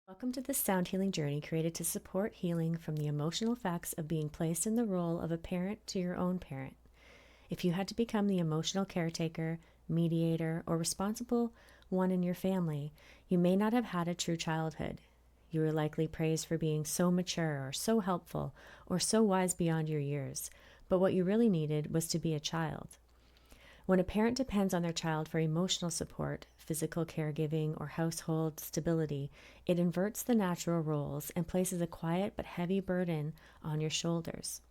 Welcome to this sound healing journey created to support healing from the emotional effects of being placed in the role of a parent to your own parent. If you had to become the emotional caretaker, mediator, or responsible one in your family, you may not have had a true childhood. You were likely praised for being so mature or so helpful or so wise beyond your years, but what you really needed was to be a child. When a parent depends on their child for emotional support, physical caregiving, or household stability, it inverts the natural roles and places a quiet but heavy burden on your shoulders.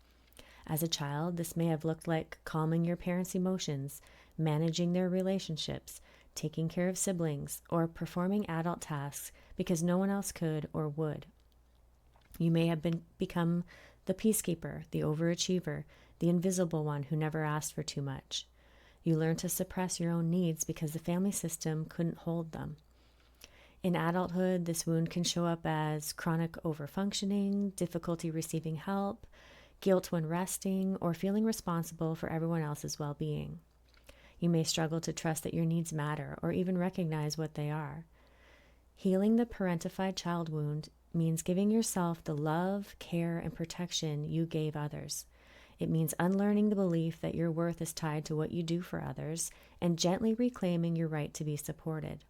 As a child, this may have looked like calming your parents' emotions, managing their relationships, taking care of siblings, or performing adult tasks because no one else could or would. You may have become the peacekeeper, the overachiever, the invisible one who never asked for too much. You learn to suppress your own needs because the family system couldn't hold them. In adulthood, this wound can show up as chronic overfunctioning, difficulty receiving help, guilt when resting, or feeling responsible for everyone else's well-being. You may struggle to trust that your needs matter or even recognize what they are. Healing the parentified child wound means giving yourself the love, care, and protection you gave others. It means unlearning the belief that your worth is tied to what you do for others and gently reclaiming your right to be supported.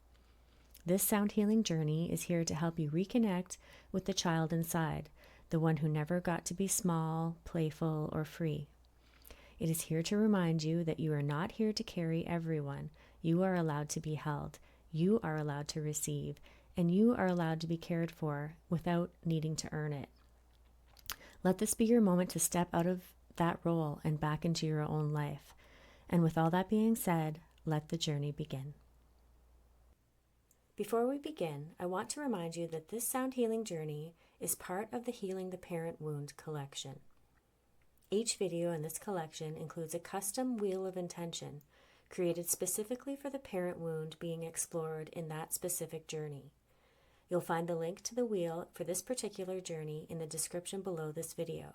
This sound healing journey is here to help you reconnect with the child inside, the one who never got to be small, playful, or free. It is here to remind you that you are not here to carry everyone. You are allowed to be held. You are allowed to receive, and you are allowed to be cared for without needing to earn it. Let this be your moment to step out of that role and back into your own life. And with all that being said, let the journey begin. Before we begin, I want to remind you that this sound healing journey is part of the Healing the Parent Wound collection. Each video in this collection includes a custom wheel of intention created specifically for the parent wound being explored in that specific journey. You'll find the link to the wheel for this particular journey in the description below this video.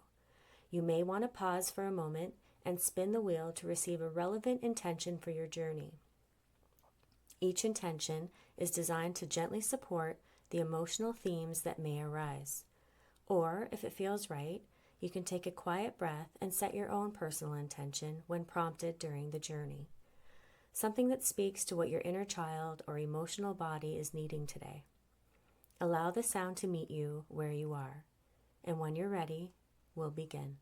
You may want to pause for a moment and spin the wheel to receive a relevant intention for your journey. Each intention is designed to gently support the emotional themes that may arise. Or, if it feels right, you can take a quiet breath and set your own personal intention when prompted during the journey. Something that speaks to what your inner child or emotional body is needing today. Allow the sound to meet you where you are. And when you're ready, we'll begin.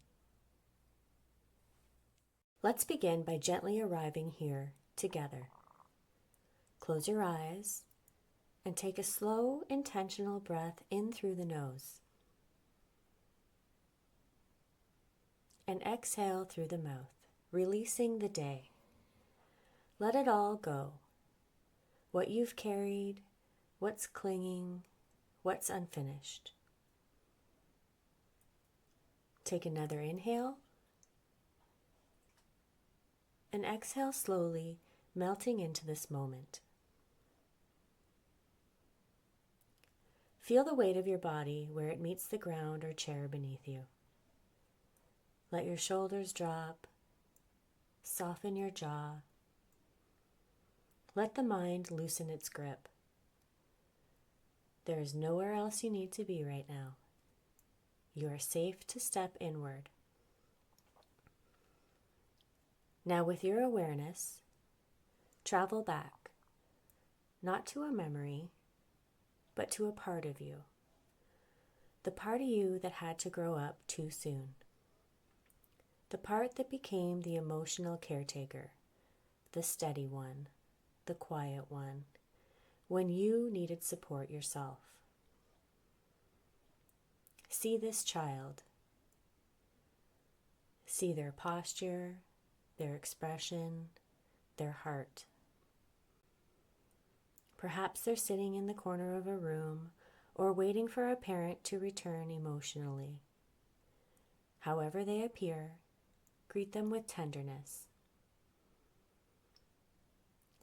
Let's begin by gently arriving here together. Close your eyes and take a slow, intentional breath in through the nose. And exhale through the mouth, releasing the day. Let it all go. What you've carried, what's clinging, what's unfinished. Take another inhale and exhale slowly, melting into this moment. Feel the weight of your body where it meets the ground or chair beneath you. Let your shoulders drop, soften your jaw. Let the mind loosen its grip. There is nowhere else you need to be right now. You are safe to step inward. Now with your awareness, travel back, not to a memory, but to a part of you. The part of you that had to grow up too soon. The part that became the emotional caretaker, the steady one, the quiet one, when you needed support yourself. See this child. See their posture, their expression, their heart. Perhaps they're sitting in the corner of a room or waiting for a parent to return emotionally. However they appear, greet them with tenderness.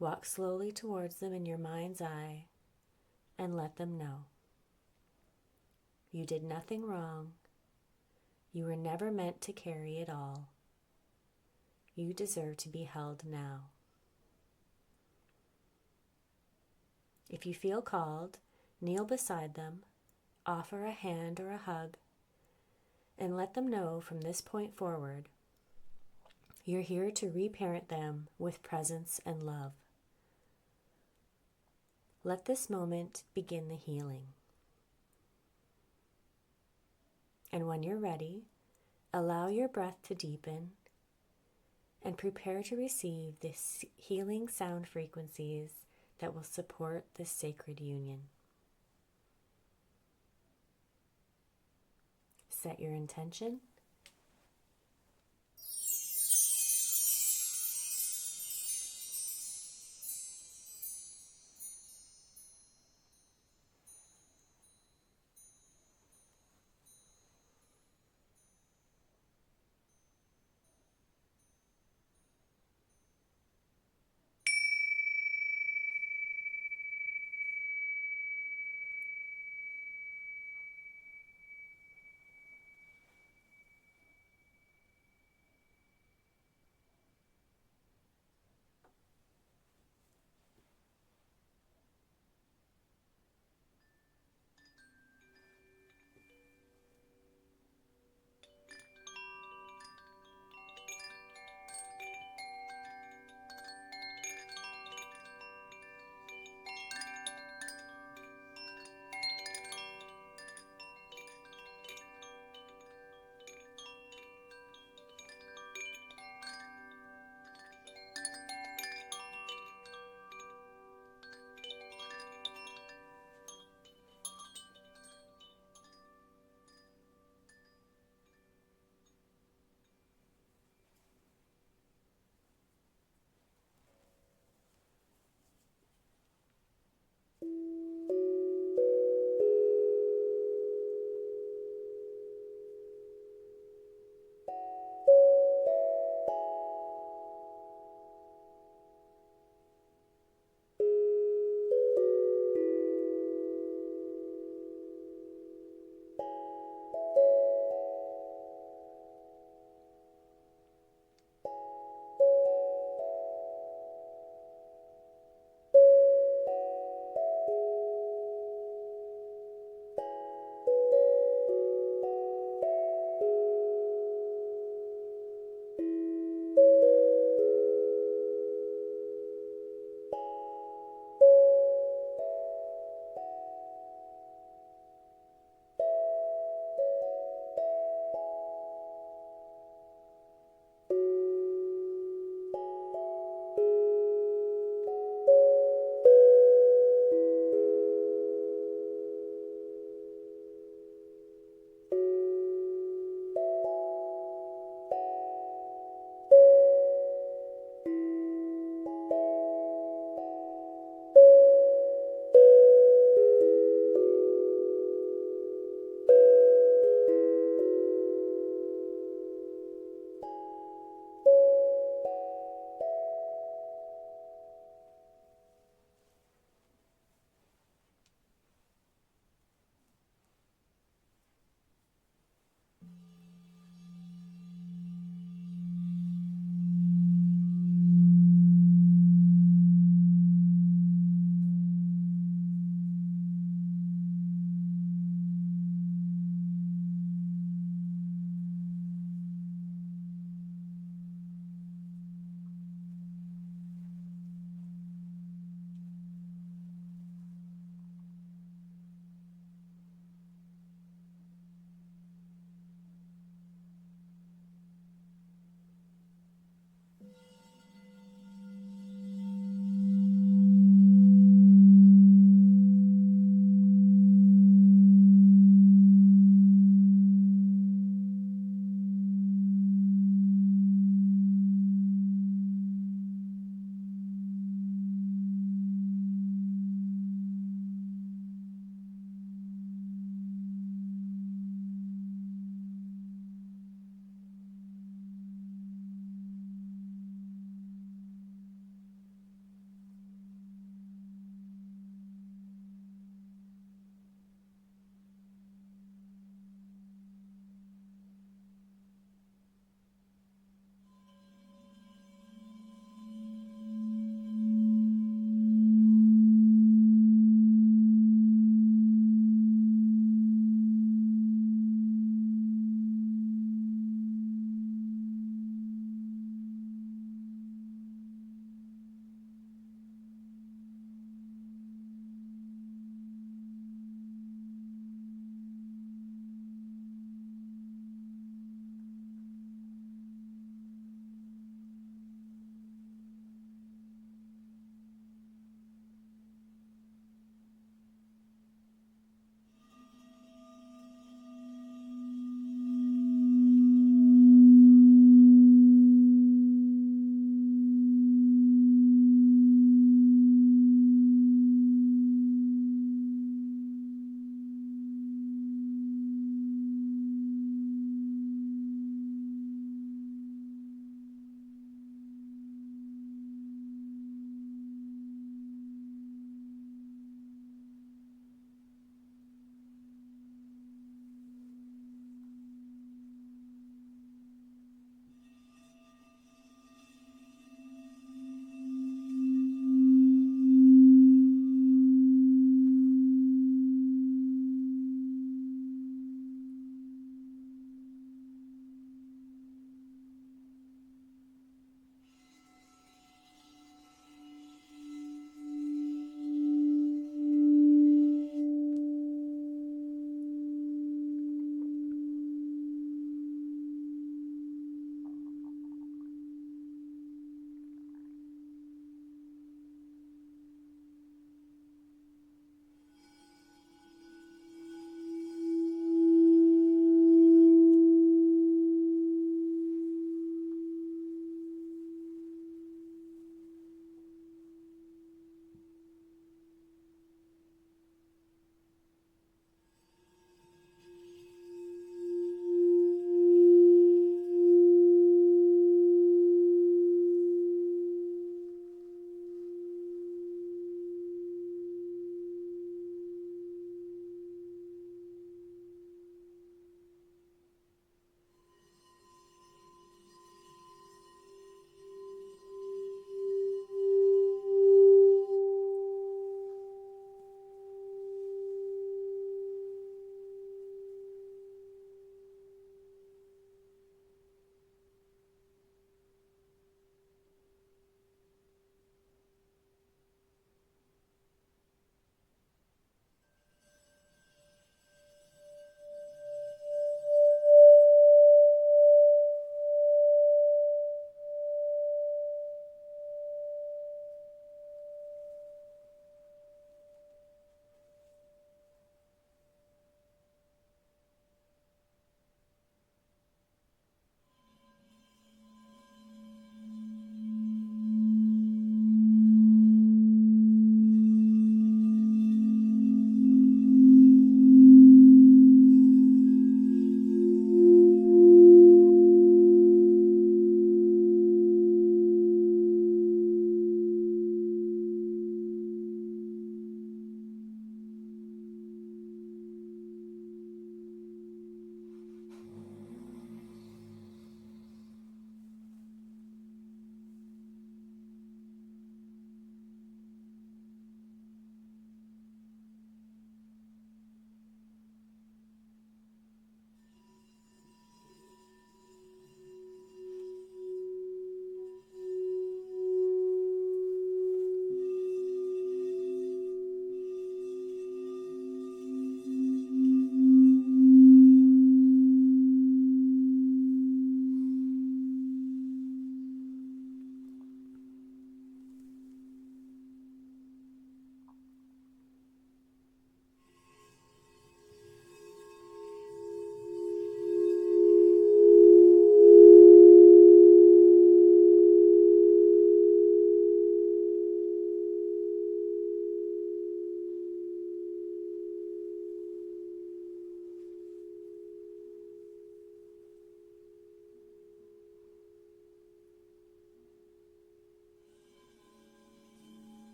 Walk slowly towards them in your mind's eye and let them know. You did nothing wrong. You were never meant to carry it all. You deserve to be held now. If you feel called, kneel beside them, offer a hand or a hug, and let them know from this point forward, you're here to reparent them with presence and love. Let this moment begin the healing. And when you're ready, allow your breath to deepen and prepare to receive the healing sound frequencies that will support this sacred union. Set your intention.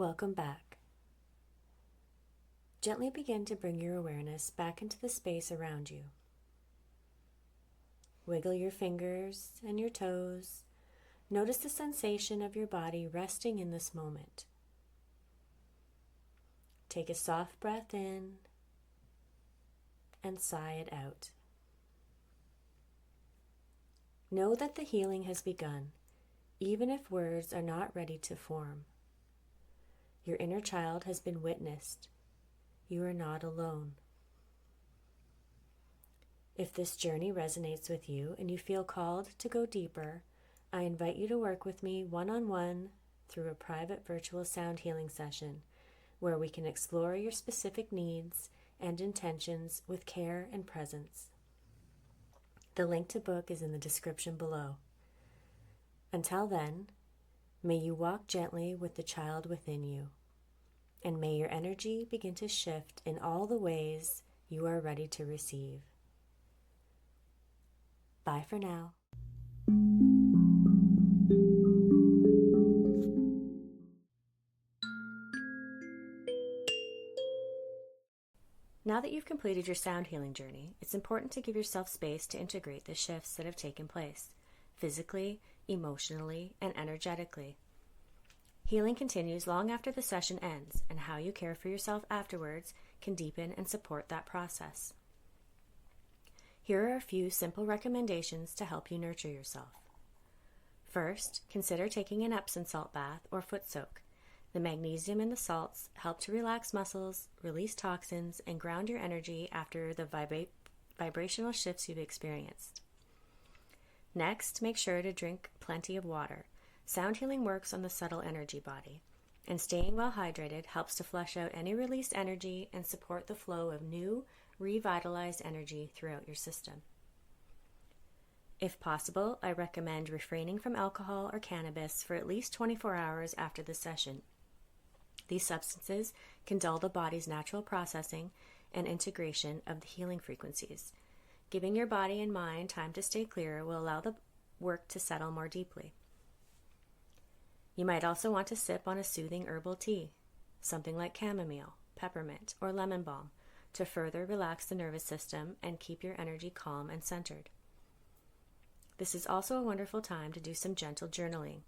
Welcome back. Gently begin to bring your awareness back into the space around you. Wiggle your fingers and your toes. Notice the sensation of your body resting in this moment. Take a soft breath in and sigh it out. Know that the healing has begun, even if words are not ready to form. Your inner child has been witnessed. You are not alone. If this journey resonates with you and you feel called to go deeper, I invite you to work with me one-on-one through a private virtual sound healing session where we can explore your specific needs and intentions with care and presence. The link to book is in the description below. Until then, may you walk gently with the child within you, and may your energy begin to shift in all the ways you are ready to receive. Bye for now. Now that you've completed your sound healing journey, it's important to give yourself space to integrate the shifts that have taken place, physically, emotionally, and energetically. Healing continues long after the session ends, and how you care for yourself afterwards can deepen and support that process. Here are a few simple recommendations to help you nurture yourself. First, consider taking an Epsom salt bath or foot soak. The magnesium in the salts help to relax muscles, release toxins, and ground your energy after the vibrational shifts you've experienced. Next, make sure to drink plenty of water. Sound healing works on the subtle energy body, and staying well hydrated helps to flush out any released energy and support the flow of new, revitalized energy throughout your system. If possible, I recommend refraining from alcohol or cannabis for at least 24 hours after the session. These substances can dull the body's natural processing and integration of the healing frequencies. Giving your body and mind time to stay clear will allow the work to settle more deeply. You might also want to sip on a soothing herbal tea, something like chamomile, peppermint, or lemon balm, to further relax the nervous system and keep your energy calm and centered. This is also a wonderful time to do some gentle journaling.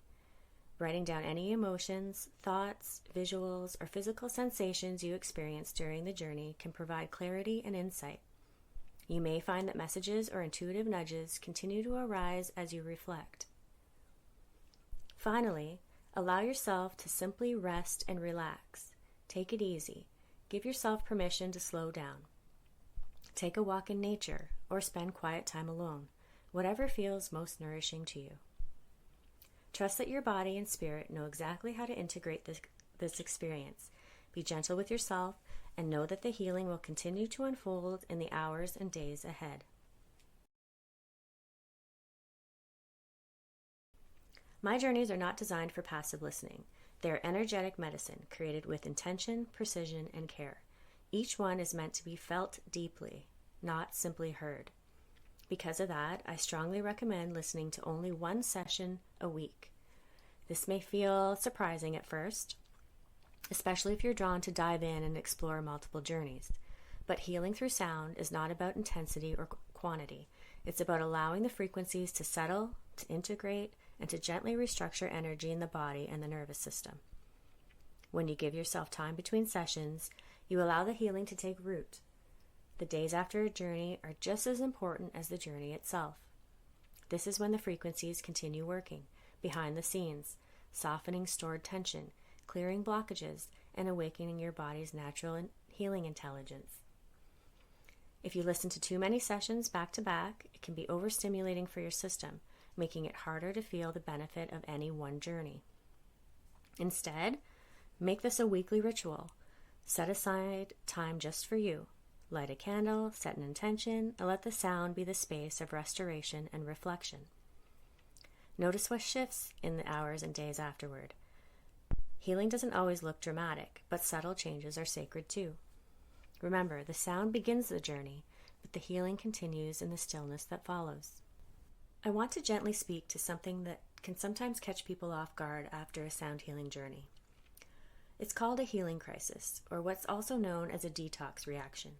Writing down any emotions, thoughts, visuals, or physical sensations you experience during the journey can provide clarity and insight. You may find that messages or intuitive nudges continue to arise as you reflect. Finally, allow yourself to simply rest and relax. Take it easy. Give yourself permission to slow down. Take a walk in nature or spend quiet time alone, whatever feels most nourishing to you. Trust that your body and spirit know exactly how to integrate this experience. Be gentle with yourself and know that the healing will continue to unfold in the hours and days ahead. My journeys are not designed for passive listening. They are energetic medicine created with intention, precision, and care. Each one is meant to be felt deeply, not simply heard. Because of that, I strongly recommend listening to only one session a week. This may feel surprising at first, especially if you're drawn to dive in and explore multiple journeys. But healing through sound is not about intensity or quantity. It's about allowing the frequencies to settle, to integrate, and to gently restructure energy in the body and the nervous system. When you give yourself time between sessions, you allow the healing to take root. The days after a journey are just as important as the journey itself. This is when the frequencies continue working, behind the scenes, softening stored tension, clearing blockages, and awakening your body's natural healing intelligence. If you listen to too many sessions back to back, it can be overstimulating for your system, making it harder to feel the benefit of any one journey. Instead, make this a weekly ritual. Set aside time just for you. Light a candle, set an intention, and let the sound be the space of restoration and reflection. Notice what shifts in the hours and days afterward. Healing doesn't always look dramatic, but subtle changes are sacred too. Remember, the sound begins the journey, but the healing continues in the stillness that follows. I want to gently speak to something that can sometimes catch people off guard after a sound healing journey. It's called a healing crisis, or what's also known as a detox reaction.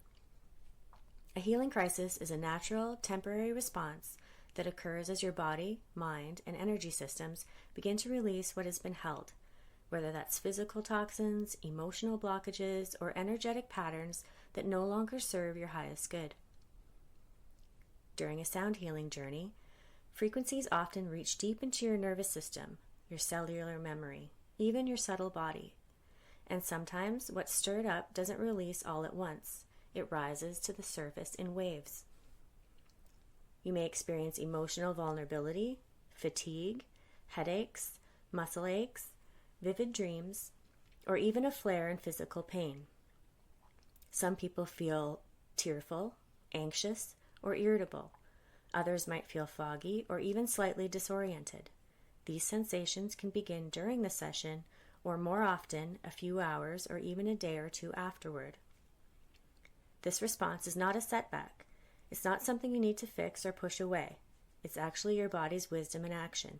A healing crisis is a natural, temporary response that occurs as your body, mind, and energy systems begin to release what has been held, whether that's physical toxins, emotional blockages, or energetic patterns that no longer serve your highest good. During a sound healing journey, frequencies often reach deep into your nervous system, your cellular memory, even your subtle body. And sometimes what's stirred up doesn't release all at once. It rises to the surface in waves. You may experience emotional vulnerability, fatigue, headaches, muscle aches, vivid dreams, or even a flare in physical pain. Some people feel tearful, anxious, or irritable. Others might feel foggy or even slightly disoriented. These sensations can begin during the session or more often a few hours or even a day or two afterward. This response is not a setback. It's not something you need to fix or push away. It's actually your body's wisdom in action,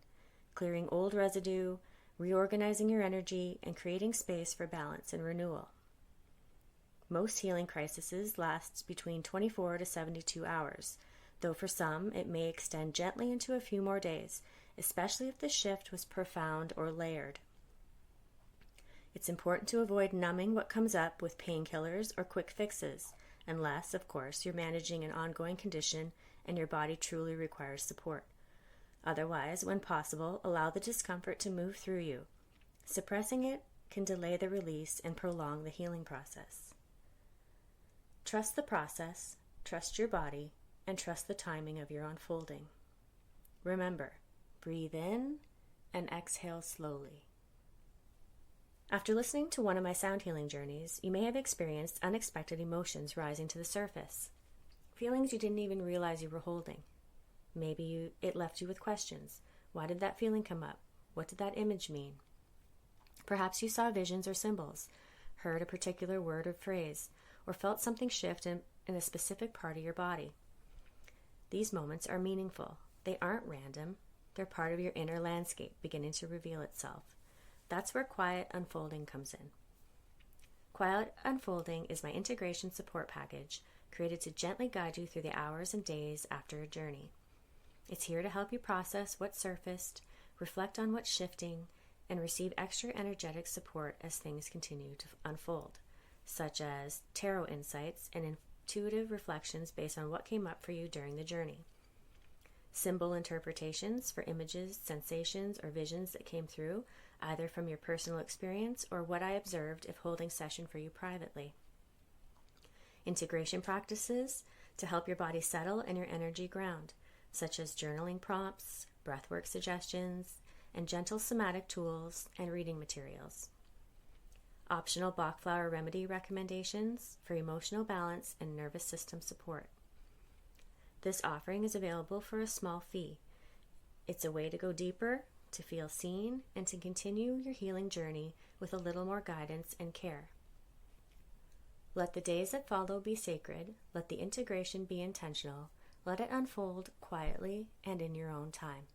clearing old residue, reorganizing your energy, and creating space for balance and renewal. Most healing crises last between 24 to 72 hours, though for some it may extend gently into a few more days, especially if the shift was profound or layered. It's important to avoid numbing what comes up with painkillers or quick fixes, unless, of course, you're managing an ongoing condition and your body truly requires support. Otherwise, when possible, allow the discomfort to move through you. Suppressing it can delay the release and prolong the healing process. Trust the process, trust your body, and trust the timing of your unfolding. Remember, breathe in and exhale slowly. After listening to one of my sound healing journeys, you may have experienced unexpected emotions rising to the surface. Feelings you didn't even realize you were holding. Maybe it left you with questions. Why did that feeling come up? What did that image mean? Perhaps you saw visions or symbols, heard a particular word or phrase, or felt something shift in a specific part of your body. These moments are meaningful. They aren't random. They're part of your inner landscape beginning to reveal itself. That's where Quiet Unfolding comes in. Quiet Unfolding is my integration support package created to gently guide you through the hours and days after a journey. It's here to help you process what surfaced, reflect on what's shifting, and receive extra energetic support as things continue to unfold, such as tarot insights and intuitive reflections based on what came up for you during the journey. Symbol interpretations for images, sensations, or visions that came through, either from your personal experience or what I observed if holding session for you privately. Integration practices to help your body settle and your energy ground, such as journaling prompts, breathwork suggestions, and gentle somatic tools and reading materials. Optional Bach flower remedy recommendations for emotional balance and nervous system support. This offering is available for a small fee. It's a way to go deeper, to feel seen, and to continue your healing journey with a little more guidance and care. Let the days that follow be sacred. Let the integration be intentional. Let it unfold quietly and in your own time.